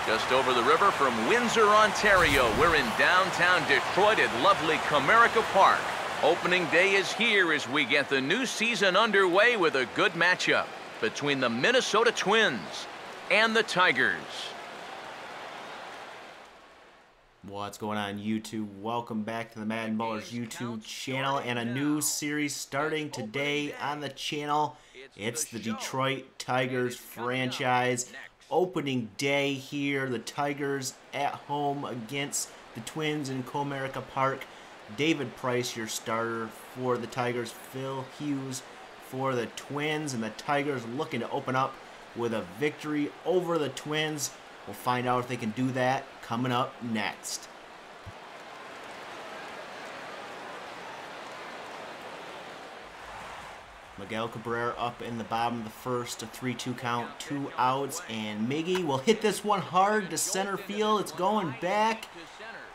Just over the river from Windsor, Ontario, we're in downtown Detroit at lovely Comerica Park. Opening day is here as we get the new season underway with a good matchup between the Minnesota Twins and the Tigers. What's going on, YouTube? Welcome back to the MaddenBallerz YouTube channel and a new series starting today on the channel. It's the Detroit Tigers franchise. Opening day here, the Tigers at home against the Twins in Comerica Park. David Price, your starter for the Tigers. Phil Hughes for the Twins, and the Tigers looking to open up with a victory over the Twins. We'll find out if they can do that coming up next. Miguel Cabrera up in the bottom of the first, a 3-2 count, 2 outs, and Miggy will hit this one hard to center field. It's going back,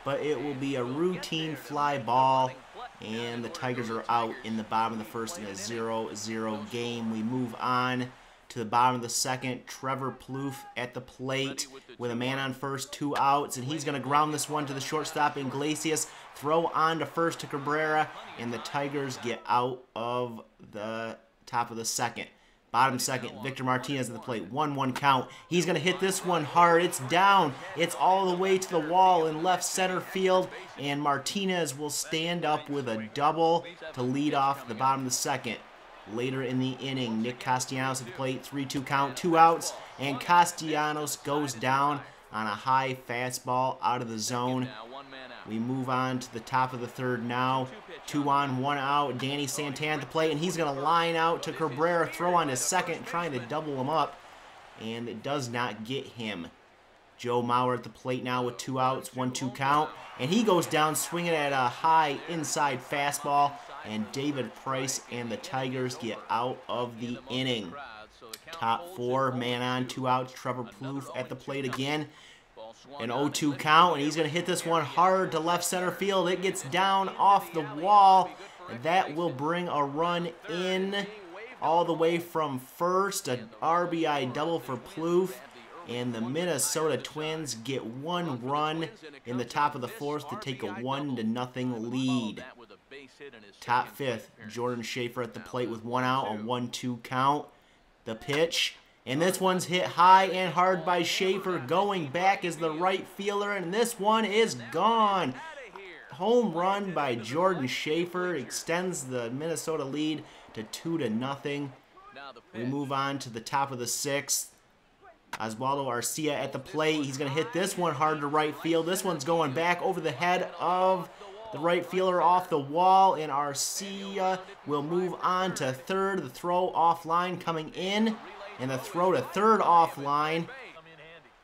but it will be a routine fly ball, and the Tigers are out in the bottom of the first in a 0-0 game. We move on to the bottom of the second. Trevor Plouffe at the plate with a man on first, 2 outs, and he's going to ground this one to the shortstop, Iglesias. Throw on to first to Cabrera, and the Tigers get out of the top of the second. Bottom second, Victor Martinez at the plate, 1-1 count. He's going to hit this one hard. It's down. It's all the way to the wall in left center field, and Martinez will stand up with a double to lead off the bottom of the second. Later in the inning, Nick Castellanos at the plate, 3-2 count, 2 outs, and Castellanos goes down on a high fastball out of the zone. We move on to the top of the third now. 2 on, 1 out. Danny Santana at the plate, and he's going to line out to Cabrera. Throw on to second, trying to double him up, and it does not get him. Joe Mauer at the plate now with 2 outs, 1-2 count, and he goes down swinging at a high inside fastball, and David Price and the Tigers get out of the inning. Top 4, man on, 2 outs. Trevor Plouffe at the plate again. An 0-2 count, and he's going to hit this one hard to left center field. It gets down off the wall. That will bring a run in all the way from first. An RBI double for Plouffe. And the Minnesota Twins get 1 run in the top of the fourth to take a 1-0 lead. Top 5th, Jordan Schaefer at the plate with 1 out, a 1-2 count. The pitch. And this one's hit high and hard by Schaefer. Going back is the right fielder, and this one is gone. Home run by Jordan Schaefer extends the Minnesota lead to 2-0. We move on to the top of the 6th. Oswaldo Arcia at the plate. He's going to hit this one hard to right field. This one's going back over the head of the right fielder off the wall, and Arcia will move on to third. The throw offline coming in. And the throw to third offline,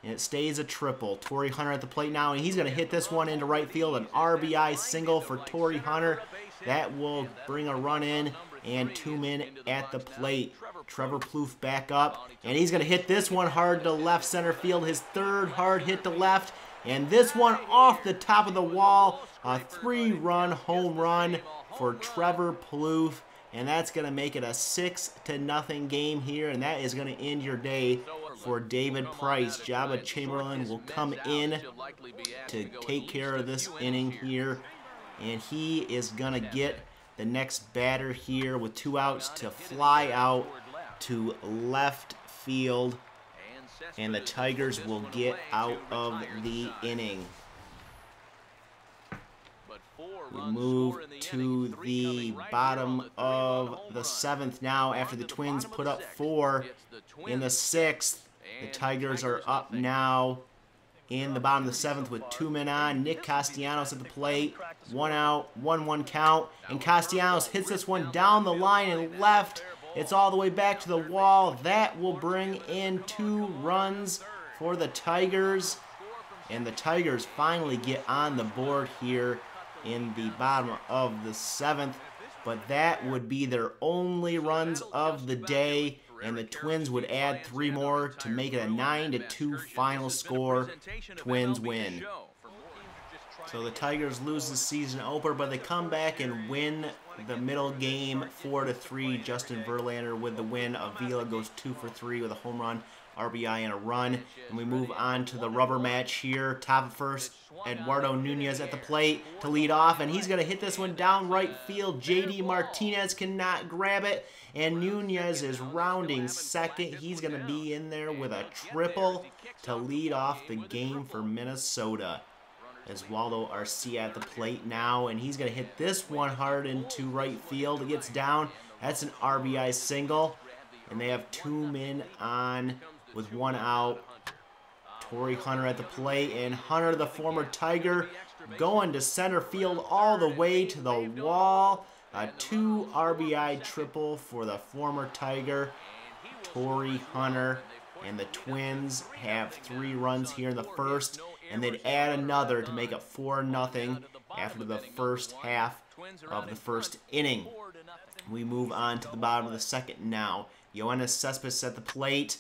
and it stays a triple. Torrey Hunter at the plate now, and he's going to hit this one into right field. An RBI single for Torrey Hunter. That will bring a run in, and 2 men at the plate. Trevor Plouffe back up, and he's going to hit this one hard to left center field. His 3rd hard hit to left, and this one off the top of the wall. A 3-run home run for Trevor Plouffe. And that's going to make it a 6-0 game here, and that is going to end your day for David Price. Jabba Chamberlain will come in to take care of this inning here, and he is going to get the next batter here with 2 outs to fly out to left field, and the Tigers will get out of the inning. We move to the bottom of the 7th now after the Twins put up 4 in the 6th. The Tigers are up now in the bottom of the 7th with 2 men on. Nick Castellanos at the plate. 1 out, 1-1 count. And Castellanos hits this one down the line and left. It's all the way back to the wall. That will bring in 2 runs for the Tigers. And the Tigers finally get on the board here in the bottom of the 7th, but that would be their only runs of the day, and the Twins would add 3 more to make it a 9-2 final score. Twins win. So the Tigers lose the season opener, but they come back and win the middle game 4-3. Justin Verlander with the win. Avila goes 2 for 3 with a home run. RBI and a run. And we move on to the rubber match here. Top of first, Eduardo Nunez at the plate to lead off, and he's going to hit this one down right field. JD Martinez cannot grab it, and Nunez is rounding second. He's going to be in there with a triple to lead off the game for Minnesota. Oswaldo Arcia at the plate now, and he's going to hit this one hard into right field. It gets down. That's an RBI single, and they have 2 men on with 1 out. Torrey Hunter at the plate, and Hunter, the former Tiger, going to center field all the way to the wall. A 2 RBI triple for the former Tiger, Torrey Hunter, and the Twins have 3 runs here in the first, and they'd add another to make it 4-0 after the first half of the first inning. We move on to the bottom of the second now. Yoenis Cespedes at the plate,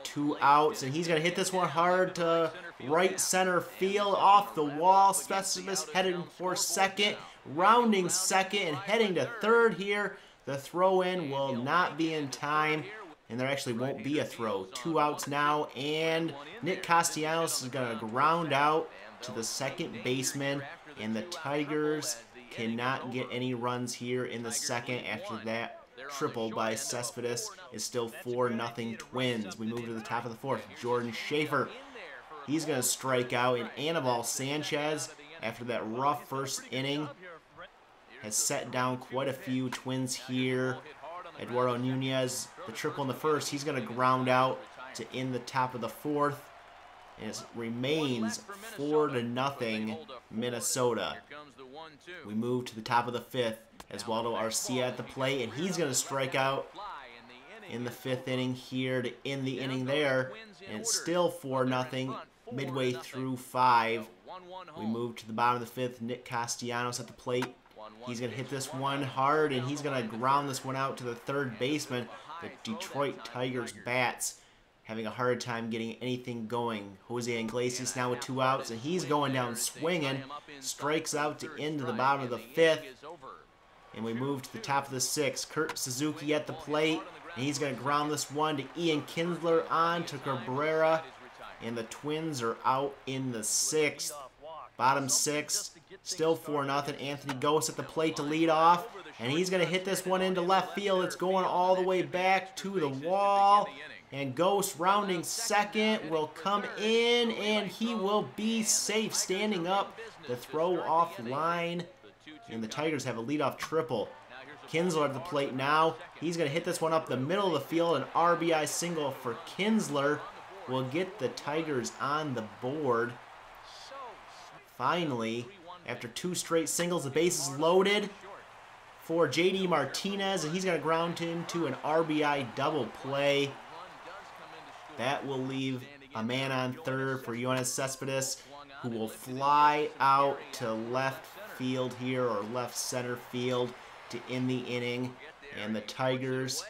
2 outs, and he's going to hit this one hard to right center field off the wall. Cespedes heading for second, rounding second, and heading to third here. The throw-in will not be in time, and there actually won't be a throw. 2 outs now, and Nick Castellanos is going to ground out to the second baseman, and the Tigers cannot get any runs here in the second after that triple by Cespedes. Is still 4-0 Twins. We move to the top of the fourth. Jordan Schaefer, he's going to strike out, and Anibal Sanchez, after that rough first inning, has set down quite a few Twins here. Eduardo Nunez, the triple in the first, he's going to ground out to end the top of the fourth. And it remains 4-0 Minnesota. We move to the top of the fifth. Oswaldo Arcia at the plate, and he's going to strike out in the 5th inning here to end the inning there. And it's still 4-0 midway through 5. We move to the bottom of the 5th. Nick Castellanos at the plate. He's going to hit this one hard, and he's going to ground this one out to the third baseman. The Detroit Tigers bats having a hard time getting anything going. Jose Iglesias now with 2 outs, and he's going down swinging. Strikes out to end to the bottom of the 5th. And we move to the top of the 6th. Kurt Suzuki at the plate, and he's going to ground this one to Ian Kinsler on to Cabrera. And the Twins are out in the 6th. Bottom 6th, still 4-0. Anthony Gose at the plate to lead off, and he's going to hit this one into left field. It's going all the way back to the wall, and Gose rounding second will come in, and he will be safe, standing up the throw off line, and the Tigers have a leadoff triple. Kinsler at the plate now. He's going to hit this one up the middle of the field. An RBI single for Kinsler will get the Tigers on the board. Finally, after 2 straight singles, the base is loaded for JD Martinez, and he's going to ground into an RBI double play. That will leave a man on third for Yoenis Cespedes, who will fly out to left field here, or left center field, to end the inning. And the Tigers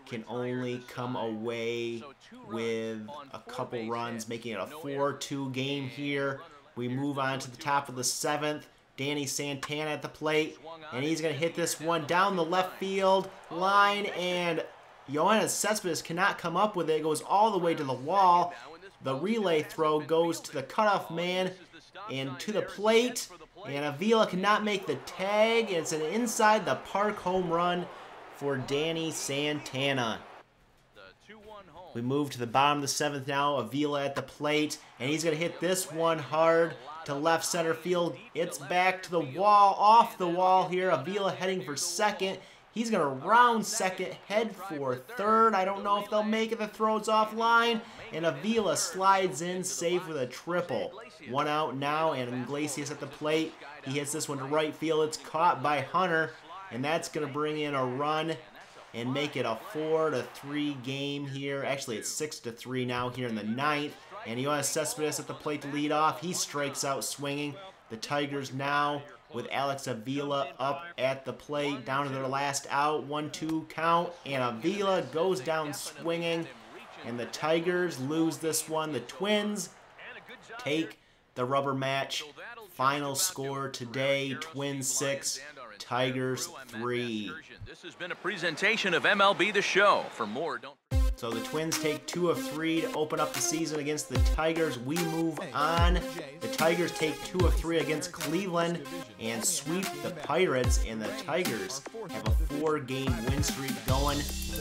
can only come away with a couple runs, making it a 4-2 game here. We move on to the top of the 7th. Danny Santana at the plate, and he's going to hit this one down the left field line, and Yoenis Cespedes cannot come up with it. It goes all the way to the wall. The relay throw goes to the cutoff man and to the plate, and Avila cannot make the tag. It's an inside the park home run for Danny Santana. We move to the bottom of the 7th now. Avila at the plate, and he's going to hit this one hard to left center field. It's back to the wall, off the wall here. Avila heading for second. He's going to round second, head for third. I don't know if they'll make it. The throw's offline, and Avila slides in safe with a triple. 1 out now, and Iglesias at the plate. He hits this one to right field. It's caught by Hunter, and that's going to bring in a run and make it a 4-3 game here. Actually, it's 6-3 now here in the 9th. And Yoenis Cespedes at the plate to lead off. He strikes out swinging. The Tigers now with Alex Avila up at the plate, down to their last out. 1-2 count, and Avila goes down swinging. And the Tigers lose this one. The Twins take the rubber match. Final score today, Twins 6, Tigers 3. This has been a presentation of MLB The Show. For more, don't... So the Twins take 2 of 3 to open up the season against the Tigers. We move on. The Tigers take 2 of 3 against Cleveland and sweep the Pirates, and the Tigers have a 4-game win streak going.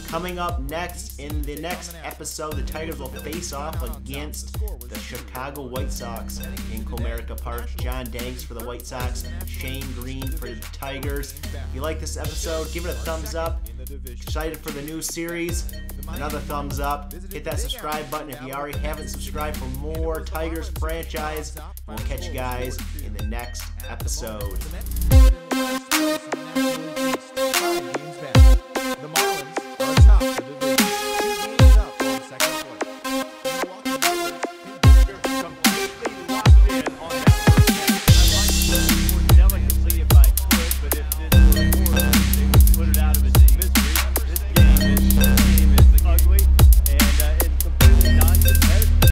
Coming up next, in the next episode, the Tigers will face off against the Chicago White Sox in Comerica Park. John Danks for the White Sox, Shane Green for the Tigers. If you like this episode, give it a thumbs up. Excited for the new series, another thumbs up. Hit that subscribe button if you already haven't subscribed for more Tigers franchise. We'll catch you guys in the next episode.